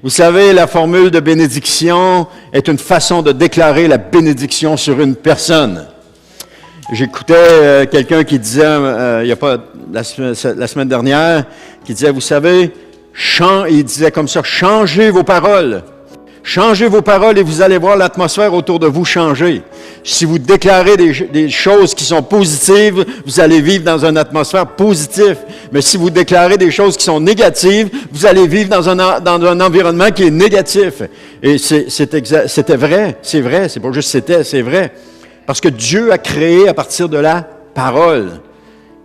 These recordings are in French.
Vous savez, la formule de bénédiction est une façon de déclarer la bénédiction sur une personne. J'écoutais quelqu'un qui disait, il n'y a pas la semaine dernière, qui disait, vous savez, il disait comme ça, changez vos paroles. Changez vos paroles et vous allez voir l'atmosphère autour de vous changer. Si vous déclarez des choses qui sont positives, vous allez vivre dans une atmosphère positive. Mais si vous déclarez des choses qui sont négatives, vous allez vivre dans un environnement qui est négatif. Et c'était vrai, c'est vrai, c'est pas juste c'est vrai. Parce que Dieu a créé à partir de la parole.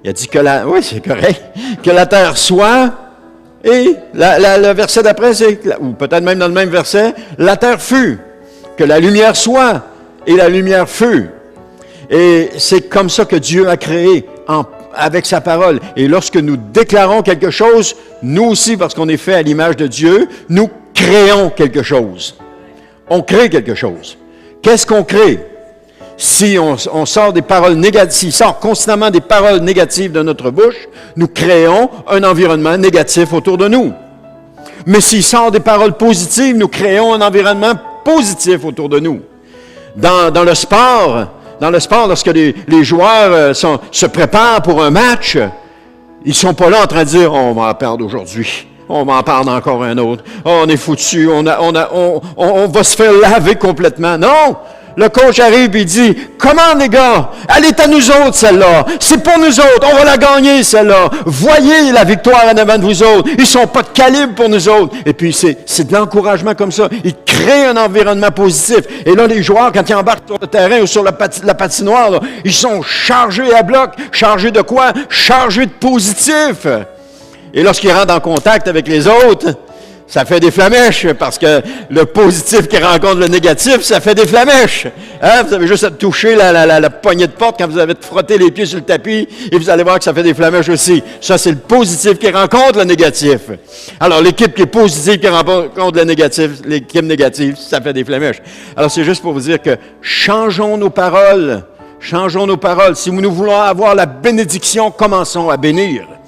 Il a dit oui, c'est correct, que la terre soit. Et le verset d'après, ou peut-être même dans le même verset, la terre fut, que la lumière soit, et la lumière fut. Et c'est comme ça que Dieu a créé, avec sa parole. Et lorsque nous déclarons quelque chose, nous aussi, parce qu'on est fait à l'image de Dieu, nous créons quelque chose. On crée quelque chose. Qu'est-ce qu'on crée? Si on sort des paroles négatives, s'il sort constamment des paroles négatives de notre bouche, nous créons un environnement négatif autour de nous. Mais s'il sort des paroles positives, nous créons un environnement positif autour de nous. Dans le sport, lorsque les joueurs se préparent pour un match, ils ne sont pas là en train de dire « on va en perdre aujourd'hui ». On va en perdre encore un autre. Oh, on est foutu. On va se faire laver complètement. Non! Le coach arrive et il dit, « Comment les gars? Elle est à nous autres, celle-là. C'est pour nous autres. On va la gagner, celle-là. Voyez la victoire en avant de vous autres. Ils sont pas de calibre pour nous autres. » Et puis, c'est de l'encouragement comme ça. Il crée un environnement positif. Et là, les joueurs, quand ils embarquent sur le terrain ou sur la patinoire, là, ils sont chargés à bloc. Chargés de quoi? Chargés de positif. Et lorsqu'ils rentrent en contact avec les autres, ça fait des flamèches, parce que le positif qui rencontre le négatif, ça fait des flamèches. Hein? Vous avez juste à toucher la poignée de porte quand vous avez frotté les pieds sur le tapis, et vous allez voir que ça fait des flamèches aussi. Ça, c'est le positif qui rencontre le négatif. Alors, l'équipe qui est positive qui rencontre le négatif, l'équipe négative, ça fait des flamèches. Alors, c'est juste pour vous dire que changeons nos paroles. Changeons nos paroles. Si nous voulons avoir la bénédiction, commençons à bénir.